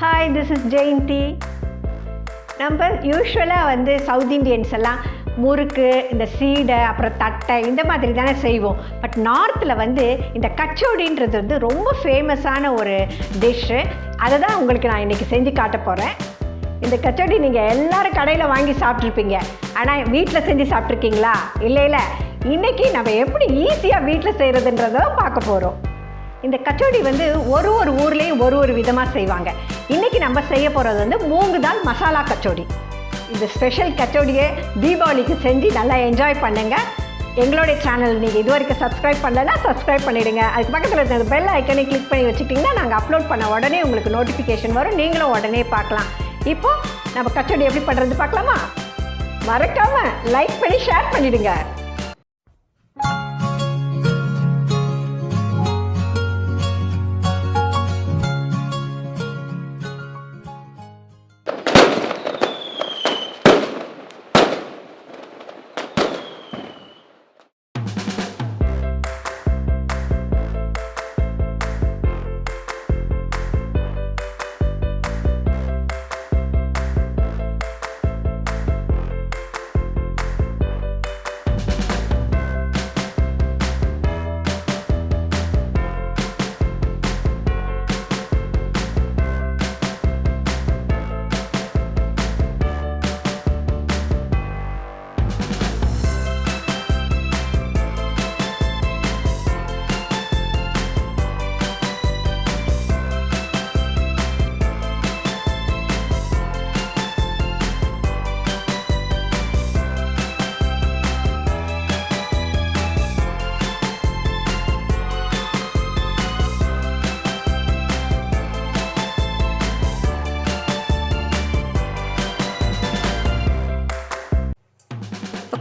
Hi, this is Jayanti. நம்ம யூஸ்வலாக south Indians எல்லாம் முறுக்கு, இந்த சீடை, அப்புறம் தட்டை இந்த மாதிரி தானே செய்வோம். பட் நார்த்தில் இந்த கச்சோடின்றது ரொம்ப ஃபேமஸான ஒரு டிஷ்ஷு. அதை தான் உங்களுக்கு நான் இன்றைக்கி செஞ்சு காட்ட போகிறேன். இந்த கச்சோடி நீங்கள் எல்லோரும் கடையில் வாங்கி சாப்பிட்ருப்பீங்க. ஆனால் வீட்டில் செஞ்சு சாப்பிட்ருக்கீங்களா? இல்லை, இன்றைக்கி நம்ம எப்படி ஈஸியாக வீட்டில் செய்கிறதுன்றதான் பார்க்க போகிறோம். இந்த கச்சோடி ஒரு ஊர்லேயும் ஒரு விதமாக செய்வாங்க. இன்றைக்கி நம்ம செய்ய போகிறது மூங்கு தால் மசாலா கச்சோடி. இந்த ஸ்பெஷல் கச்சோடியை தீபாவளிக்கு செஞ்சு நல்லா என்ஜாய் பண்ணுங்கள். எங்களுடைய சேனல் நீங்கள் இது வரைக்கும் சப்ஸ்கிரைப் பண்ணலைன்னா சப்ஸ்கிரைப் பண்ணிவிடுங்க. அதுக்கு பக்கத்தில் இருந்த பெல் ஐக்கனை கிளிக் பண்ணி வச்சுக்கிட்டிங்கன்னா நாங்கள் அப்லோட் பண்ண உடனே உங்களுக்கு நோட்டிஃபிகேஷன் வரும். நீங்களும் உடனே பார்க்கலாம். இப்போது நம்ம கச்சோடி எப்படி பண்ணுறது பார்க்கலாமா? மறக்காமல் லைக் பண்ணி ஷேர் பண்ணிவிடுங்க.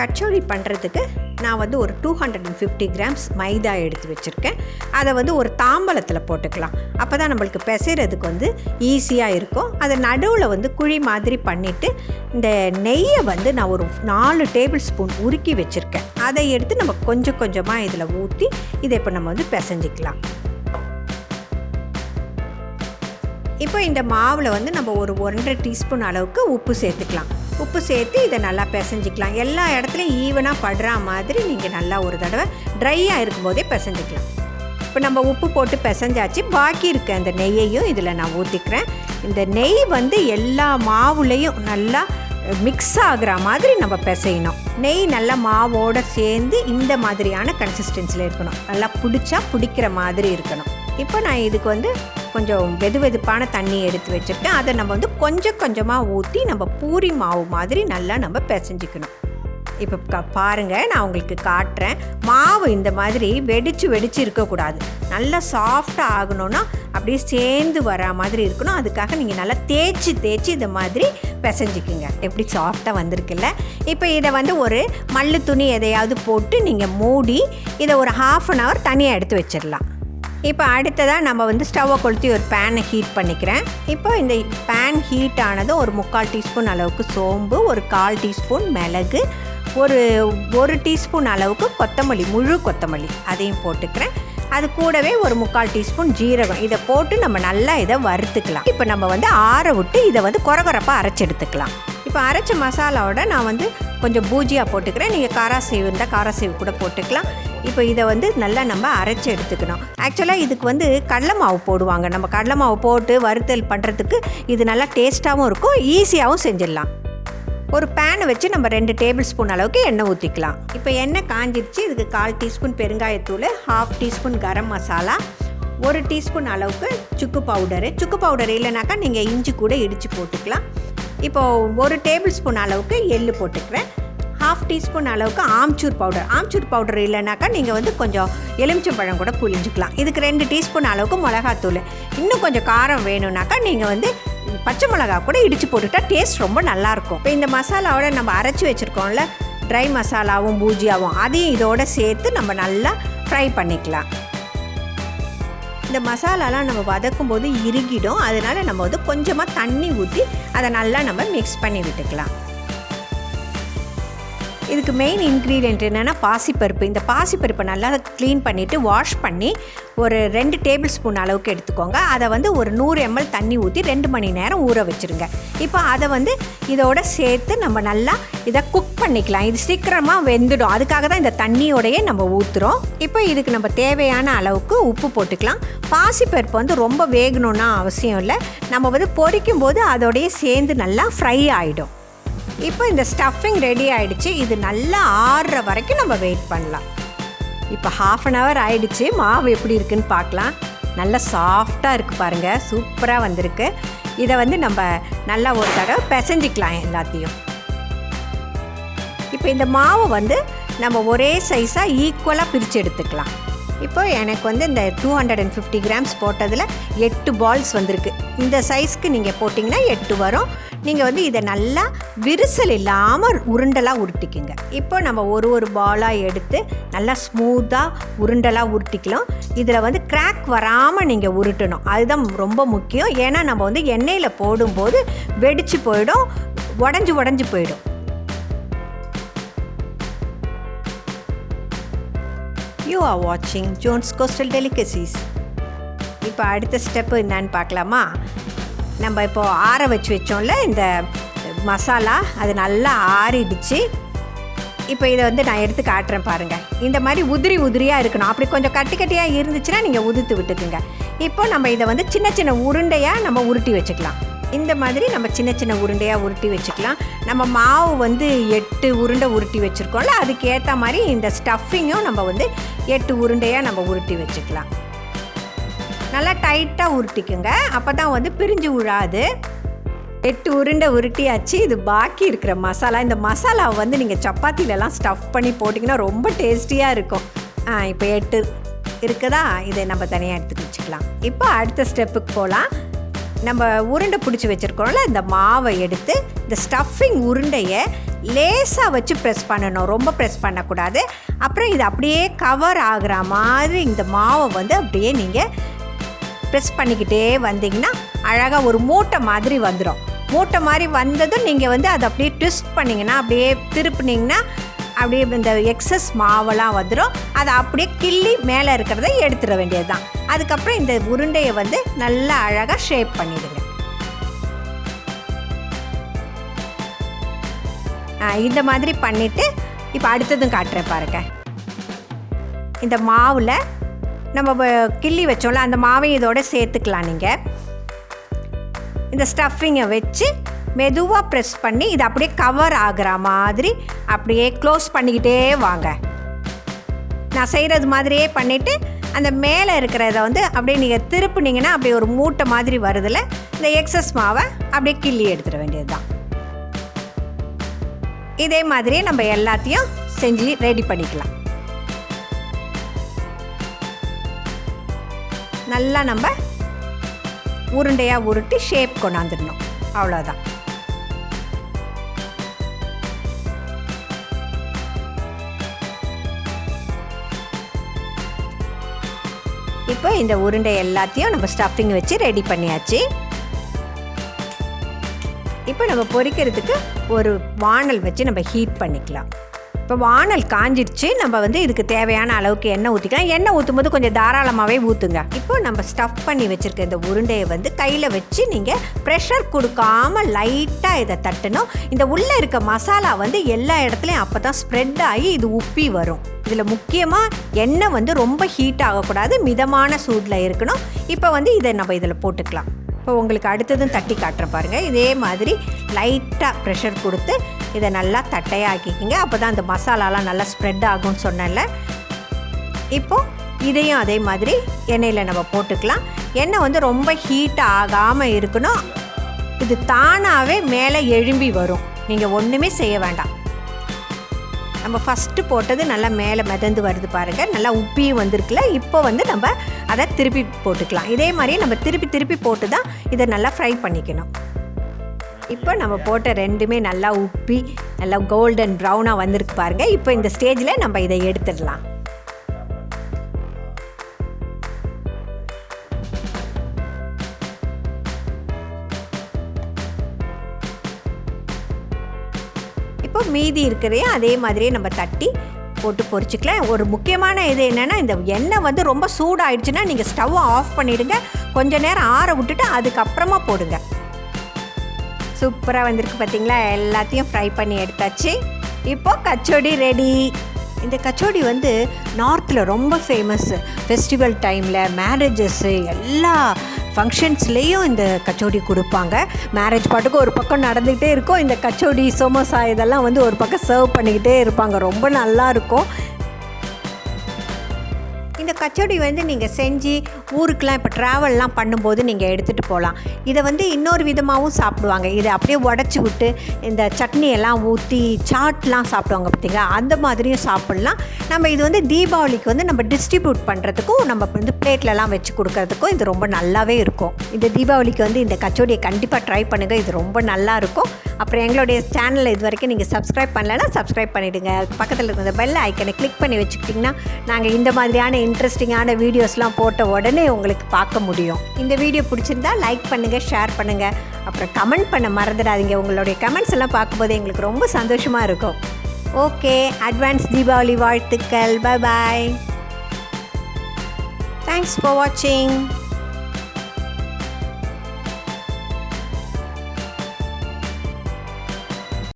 கச்சோடி பண்ணுறதுக்கு நான் ஒரு 250 கிராம்ஸ் மைதா எடுத்து வச்சுருக்கேன். அதை ஒரு தாம்பலத்தில் போட்டுக்கலாம். அப்போ தான் நம்மளுக்கு பிசைறதுக்கு ஈஸியாக இருக்கும். அதை நடுவில் குழி மாதிரி பண்ணிவிட்டு இந்த நெய்யை நான் ஒரு 4 டேபிள் ஸ்பூன் உருக்கி வச்சுருக்கேன். அதை எடுத்து நம்ம கொஞ்சம் கொஞ்சமாக இதில் ஊற்றி இதை இப்போ நம்ம பிசைஞ்சிக்கலாம். இப்போ இந்த மாவில் நம்ம ஒரு 1.5 டீஸ்பூன் அளவுக்கு உப்பு சேர்த்துக்கலாம். உப்பு சேர்த்து இதை நல்லா பிசைஞ்சிக்கலாம். எல்லா இடத்துலையும் ஈவனாக படுற மாதிரி நீங்கள் நல்லா ஒரு தடவை ட்ரையாக இருக்கும்போதே பிசைஞ்சிக்கலாம். இப்போ நம்ம உப்பு போட்டு பிசைஞ்சாச்சு. பாக்கி இருக்க அந்த நெய்யையும் இதில் நான் ஊற்றிக்கிறேன். இந்த நெய் எல்லா மாவுலேயும் நல்லா மிக்ஸ் ஆகிற மாதிரி நம்ம பிசையணும். நெய் நல்லா மாவோடு சேர்ந்து இந்த மாதிரியான கன்சிஸ்டன்சியில் இருக்கணும். நல்லா பிடிக்கிற மாதிரி இருக்கணும். இப்போ நான் இதுக்கு கொஞ்சம் வெதுவெதுப்பான தண்ணி எடுத்து வச்சுருக்கேன். அதை நம்ம கொஞ்சம் கொஞ்சமாக ஊற்றி நம்ம பூரி மாவு மாதிரி நல்லா நம்ம பிசைஞ்சிக்கணும். இப்போ பாருங்கள், நான் உங்களுக்கு காட்டுறேன். மாவு இந்த மாதிரி வெடிச்சு இருக்கக்கூடாது. நல்லா சாஃப்டாக ஆகணும்னா அப்படியே சேர்ந்து வர மாதிரி இருக்கணும். அதுக்காக நீங்கள் நல்லா தேய்ச்சி இந்த மாதிரி பிசைஞ்சிக்குங்க. எப்படி சாஃப்டாக வந்திருக்குல்ல. இப்போ இதை ஒரு மல்லு துணி எதையாவது போட்டு நீங்கள் மூடி இதை ஒரு 1/2 hour தனியாக எடுத்து வச்சிடலாம். இப்போ அடுத்ததாக நம்ம ஸ்டவ்வை கொளுத்தி ஒரு பேனை ஹீட் பண்ணிக்கிறேன். இப்போ இந்த பேன் ஹீட் ஆனதும் ஒரு 3/4 டீஸ்பூன் அளவுக்கு சோம்பு, ஒரு 1/4 டீஸ்பூன் மிளகு, ஒரு டீஸ்பூன் அளவுக்கு கொத்தமல்லி, முழு கொத்தமல்லி அதையும் போட்டுக்கிறேன். அது கூடவே ஒரு 3/4 டீஸ்பூன் ஜீரகம். இதை போட்டு நம்ம நல்லா இதை வறுத்துக்கலாம். இப்போ நம்ம ஆற விட்டு இதை கொரகொரப்பாக அரைச்சி எடுத்துக்கலாம். இப்போ அரைச்ச மசாலாவோட நான் கொஞ்சம் பூஜியாக போட்டுக்கிறேன். நீங்கள் காராசேவு இருந்தால் காராசேவு கூட போட்டுக்கலாம். இப்போ இதை நல்லா நம்ம அரைச்சி எடுத்துக்கணும். ஆக்சுவலாக இதுக்கு கடலை மாவு போடுவாங்க. நம்ம கடலை மாவு போட்டு வறுத்தல் பண்ணுறதுக்கு இது நல்லா டேஸ்ட்டாகவும் இருக்கும், ஈஸியாகவும் செஞ்சிடலாம். ஒரு பேனை வச்சு நம்ம 2 டேபிள் ஸ்பூன் அளவுக்கு எண்ணெய் ஊற்றிக்கலாம். இப்போ எண்ணெய் காஞ்சிடுச்சு. இதுக்கு 1/4 டீஸ்பூன் பெருங்காயத்தூள், 1/2 டீஸ்பூன் கரம் மசாலா, 1 டீஸ்பூன் அளவுக்கு சுக்கு பவுடர் இல்லைனாக்கா நீங்கள் இஞ்சி கூட இடித்து போட்டுக்கலாம். இப்போது 1 டேபிள் ஸ்பூன் அளவுக்கு எள்ளு போட்டுக்கிறேன். 1/2 டீஸ்பூன் அளவுக்கு ஆம்ச்சூர் பவுடர் இல்லைனாக்கா நீங்கள் கொஞ்சம் எலுமிச்சம்பழம் கூட புளிஞ்சிக்கலாம். இதுக்கு 2 டீஸ்பூன் அளவுக்கு மிளகாத்தூள். இன்னும் கொஞ்சம் காரம் வேணும்னாக்கா நீங்கள் பச்சை மிளகா கூட இடித்து போட்டுக்கிட்டால் டேஸ்ட் ரொம்ப நல்லாயிருக்கும். இப்போ இந்த மசாலாவோட நம்ம அரைச்சி வச்சுருக்கோம்ல ட்ரை மசாலாவும் பூஜியாவும், அதையும் இதோடு சேர்த்து நம்ம நல்லா ஃப்ரை பண்ணிக்கலாம். இந்த மசாலாலாம் நம்ம வதக்கும் போது இறுகிடும். அதனால் நம்ம கொஞ்சமாக தண்ணி ஊற்றி அதை நல்லா நம்ம மிக்ஸ் பண்ணி விட்டுக்கலாம். இதுக்கு மெயின் இன்க்ரீடியன்ட் என்னென்னா பாசிப்பருப்பு. இந்த பாசிப்பருப்பை நல்லா க்ளீன் பண்ணிவிட்டு வாஷ் பண்ணி ஒரு 2 டேபிள் ஸ்பூன் அளவுக்கு எடுத்துக்கோங்க. அதை வந்து ஒரு 100 ml தண்ணி ஊற்றி 2 மணி நேரம் ஊற வச்சுருங்க. இப்போ அதை வந்து இதோட சேர்த்து நம்ம நல்லா இதை குக் பண்ணிக்கலாம். இது சீக்கிரமாக வெந்துடும். அதுக்காக தான் இந்த தண்ணியோடையே நம்ம ஊற்றுறோம். இப்போ இதுக்கு நம்ம தேவையான அளவுக்கு உப்பு போட்டுக்கலாம். பாசிப்பருப்பு வந்து ரொம்ப வேகணும்னா அவசியம் இல்லை. நம்ம வந்து பொரிக்கும் போது அதோடையே சேர்ந்து நல்லா ஃப்ரை ஆகிடும். இப்போ இந்த ஸ்டஃபிங் ரெடி ஆகிடுச்சு. இது நல்லா ஆறுற வரைக்கும் நம்ம வெயிட் பண்ணலாம். இப்போ 1/2 hour ஆகிடுச்சு. மாவு எப்படி இருக்குன்னு பார்க்கலாம். நல்லா சாஃப்டாக இருக்குது பாருங்கள், சூப்பராக வந்திருக்கு. இதை வந்து நம்ம நல்லா ஒரு தடவை பிசைஞ்சிக்கலாம் எல்லாத்தையும். இப்போ இந்த மாவை வந்து நம்ம ஒரே சைஸாக ஈக்குவலாக பிரித்து எடுத்துக்கலாம். இப்போ எனக்கு வந்து இந்த 250 grams போட்டதில் 8 பால்ஸ் வந்திருக்கு. இந்த சைஸ்க்கு நீங்கள் போட்டிங்கன்னா 8 வரும். நீங்கள் வந்து இதை நல்லா விரிசல் இல்லாமல் உருண்டலாக உருட்டிக்குங்க. இப்போ நம்ம ஒரு பாலாக எடுத்து நல்லா ஸ்மூத்தாக உருண்டலாக உருட்டிக்கலாம். இதில் வந்து கிராக் வராமல் நீங்கள் உருட்டணும். அதுதான் ரொம்ப முக்கியம். ஏன்னா நம்ம வந்து எண்ணெயில் போடும்போது வெடிச்சு போயிடும், உடஞ்சி போயிடும். You are watching JOAN'Scoastaldelicacies. இப்போ அடுத்த ஸ்டெப்பு என்னான்னு பார்க்கலாமா? நம்ம இப்போ ஆற வச்சோம்ல இந்த மசாலா, அது நல்லா ஆறிடுச்சு. இப்போ இதை வந்து நான் எடுத்து காட்டுறேன் பாருங்கள். இந்த மாதிரி உதிரியாக இருக்கணும். அப்படி கொஞ்சம் கட்டியாக இருந்துச்சுன்னா நீங்கள் உதிர்த்து விட்டுக்குங்க. இப்போ நம்ம இதை வந்து சின்ன உருண்டையாக நம்ம உருட்டி வச்சுக்கலாம். இந்த மாதிரி நம்ம சின்ன உருண்டையாக உருட்டி வச்சுக்கலாம். நம்ம மாவு வந்து 8 உருண்டை உருட்டி வச்சுருக்கோம்ல, அதுக்கு ஏற்ற மாதிரி இந்த ஸ்டஃபிங்கும் நம்ம வந்து 8 உருண்டையாக நம்ம உருட்டி வச்சுக்கலாம். நல்லா டைட்டாக உருட்டிக்குங்க, அப்போ தான் வந்து பிரிஞ்சு விழாது. 8 உருண்டை உருட்டியாச்சு. இது பாக்கி இருக்கிற மசாலா. இந்த மசாலாவை வந்து நீங்கள் சப்பாத்திலலாம் ஸ்டஃப் பண்ணி போட்டிங்கன்னா ரொம்ப டேஸ்டியாக இருக்கும். இப்போ 8 இருக்குதா, இதை நம்ம தனியாக எடுத்து வச்சுக்கலாம். இப்போ அடுத்த ஸ்டெப்புக்கு போகலாம். நம்ம உருண்டை பிடிச்சி வச்சுருக்கோம்ல, இந்த மாவை எடுத்து இந்த ஸ்டஃபிங் உருண்டையை லேசாக வச்சு ப்ரெஸ் பண்ணணும், ரொம்ப ப்ரெஸ் பண்ணக்கூடாது. அப்புறம் இது அப்படியே கவர் ஆகிற மாதிரி இந்த மாவை வந்து அப்படியே நீங்கள் ப்ரெஸ் பண்ணிக்கிட்டே வந்தீங்கன்னா அழகாக ஒரு மூட்டை மாதிரி வந்துடும். மூட்டை மாதிரி வந்ததும் நீங்கள் வந்து அதை அப்படியே ட்விஸ்ட் பண்ணிங்கன்னா, அப்படியே திருப்பினீங்கன்னா அப்படியே இந்த எக்ஸஸ் மாவெல்லாம் வந்துடும். அதை அப்படியே கிள்ளி மேலே இருக்கிறத எடுத்துட வேண்டியது தான். அதுக்கப்புறம் இந்த உருண்டையை வந்து நல்லா அழகாக ஷேப் பண்ணிடுங்க. இந்த மாதிரி பண்ணிவிட்டு இப்போ அடுத்ததும் காட்டுறேன் பாருங்கள். இந்த மாவில் நம்ம கிள்ளி வச்சோம்ல, அந்த மாவையும் இதோட சேர்த்துக்கலாம். நீங்கள் இந்த ஸ்டஃபிங்கை வச்சு மெதுவாக ப்ரெஸ் பண்ணி இதை அப்படியே கவர் ஆகிற மாதிரி அப்படியே க்ளோஸ் பண்ணிக்கிட்டே வாங்க. நான் செய்கிறது மாதிரியே பண்ணிவிட்டு அந்த மேலே இருக்கிறத வந்து அப்படியே நீங்கள் திருப்பினீங்கன்னா அப்படியே ஒரு மூட்டை மாதிரி வருதில்ல, இந்த எக்ஸஸ் மாவை அப்படியே கிள்ளி எடுத்துட வேண்டியது தான். இதே மாதிரியே நம்ம எல்லாத்தையும் செஞ்சு ரெடி பண்ணிக்கலாம். நல்லா நம்ம உருண்டையாக உருட்டி ஷேப் கொண்டாந்துடணும், அவ்வளோதான். இப்போ இந்த உருண்டை எல்லாத்தையும் நம்ம ஸ்டஃபிங் வச்சு ரெடி பண்ணியாச்சு. இப்போ நம்ம பொரிக்கிறதுக்கு ஒரு வானல் வச்சு நம்ம ஹீட் பண்ணிக்கலாம். இப்போ வானல் காஞ்சிடுச்சு. நம்ம வந்து இதுக்கு தேவையான அளவுக்கு எண்ணெய் ஊற்றிக்கலாம். எண்ணெய் ஊற்றும் போது கொஞ்சம் தாராளமாகவே ஊற்றுங்க. இப்போ நம்ம ஸ்டஃப் பண்ணி வச்சுருக்க இந்த உருண்டையை வந்து கையில் வச்சு நீங்கள் ப்ரெஷர் கொடுக்காமல் லைட்டாக இதை தட்டணும். இந்த உள்ளே இருக்க மசாலா வந்து எல்லா இடத்துலையும் அப்போ தான் ஸ்ப்ரெட் ஆகி இது உப்பி வரும். இதில் முக்கியமாக எண்ணெய் வந்து ரொம்ப ஹீட் ஆகக்கூடாது, மிதமான சூடில் இருக்கணும். இப்போ வந்து இதை நம்ம இதில் போட்டுக்கலாம். இப்போ உங்களுக்கு அடுத்ததும் தட்டி காட்டுறேன் பாருங்கள். இதே மாதிரி லைட்டாக ப்ரெஷர் கொடுத்து இதை நல்லா தட்டையாக்கிக்கிங்க. அப்போ தான் அந்த மசாலாலாம் நல்லா ஸ்ப்ரெட் ஆகும்னு சொன்னேன்ல. இப்போது இதையும் அதே மாதிரி எண்ணெயில் நம்ம போட்டுக்கலாம். எண்ணெய் வந்து ரொம்ப ஹீட் ஆகாமல் இருக்கணும். இது தானாகவே மேலே எழும்பி வரும், நீங்கள் ஒன்றுமே செய்ய வேண்டாம். நம்ம ஃபஸ்ட்டு போட்டது நல்லா மேலே மிதந்து வருது பாருங்கள், நல்லா உப்பியும் வந்திருக்குல்ல. இப்போ வந்து நம்ம அதை திருப்பி போட்டுக்கலாம். இதே மாதிரியே நம்ம திருப்பி போட்டு தான் இதை நல்லா ஃப்ரை பண்ணிக்கணும். இப்போ நம்ம போட்ட ரெண்டுமே நல்லா உப்பி நல்லா கோல்டன் ப்ரௌனாக வந்திருக்கு பாருங்கள். இப்போ இந்த ஸ்டேஜில் நம்ம இதை எடுத்துடலாம். இப்போ இப்போ மீதி இருக்கிறதையும் அதே மாதிரியே நம்ம தட்டி போட்டு பொரிச்சிக்கலாம். ஒரு முக்கியமான இது என்னென்னா, இந்த எண்ணெய் வந்து ரொம்ப சூடாகிடுச்சுன்னா நீங்கள் ஸ்டவ்வை ஆஃப் பண்ணிவிடுங்க. கொஞ்சம் நேரம் ஆற விட்டுட்டு அதுக்கப்புறமா போடுங்க. சூப்பராக வந்திருக்கு பார்த்தீங்களா? எல்லாத்தையும் ஃப்ரை பண்ணி எடுத்தாச்சு. இப்போது கச்சோடி ரெடி. இந்த கச்சோடி வந்து நார்த்தில் ரொம்ப ஃபேமஸ்ஸு. ஃபெஸ்டிவல் டைமில், மேரேஜஸ்ஸு, எல்லா ஃபங்க்ஷன்ஸ்லேயும் இந்த கச்சோடி கொடுப்பாங்க. மேரேஜ் பாட்டுக்கு ஒரு பக்கம் நடந்துக்கிட்டே இருக்கும். இந்த கச்சோடி, சோமோசா இதெல்லாம் வந்து ஒரு பக்கம் சர்வ் பண்ணிக்கிட்டே இருப்பாங்க. ரொம்ப நல்லாயிருக்கும். இந்த கச்சோடி வந்து நீங்கள் செஞ்சு ஊருக்கெலாம் இப்போ ட்ராவல்லாம் பண்ணும்போது நீங்கள் எடுத்துகிட்டு போகலாம். இதை வந்து இன்னொரு விதமாகவும் சாப்பிடுவாங்க. இதை அப்படியே உடச்சி விட்டு இந்த சட்னியெல்லாம் ஊற்றி சாட்லாம் சாப்பிடுவாங்க பார்த்தீங்களா, அந்த மாதிரியும் சாப்பிட்லாம். நம்ம இது வந்து தீபாவளிக்கு வந்து நம்ம டிஸ்ட்ரிபியூட் பண்ணுறதுக்கும், நம்ம வந்து பிளேட்லலாம் வச்சு கொடுக்கறதுக்கும் இது ரொம்ப நல்லாவே இருக்கும். இந்த தீபாவளிக்கு வந்து இந்த கச்சோடியை கண்டிப்பாக ட்ரை பண்ணுங்கள். இது ரொம்ப நல்லாயிருக்கும். அப்புறம் எங்களுடைய சேனலில் இது வரைக்கும் நீங்கள் சப்ஸ்கிரைப் பண்ணலைன்னா சப்ஸ்கிரைப் பண்ணிவிடுங்க. பக்கத்தில் இருக்கிற பெல் ஐக்கனை கிளிக் பண்ணி வச்சுக்கிட்டிங்கன்னா நாங்கள் இந்த மாதிரியான இன்ட்ரெஸ்டிங்கான வீடியோஸ்லாம் போட்ட உடனே உங்களுக்கு பார்க்க முடியும். இந்த வீடியோ பிடிச்சிருந்தா லைக் பண்ணுங்கள், ஷேர் பண்ணுங்கள், அப்புறம் கமெண்ட் பண்ண மறந்துடாதீங்க. உங்களுடைய கமெண்ட்ஸ் எல்லாம் பார்க்கும்போது எங்களுக்கு ரொம்ப சந்தோஷமாக இருக்கும். ஓகே, அட்வான்ஸ் தீபாவளி வாழ்த்துக்கள். Bye bye. தேங்க்ஸ் ஃபார் வாட்சிங்.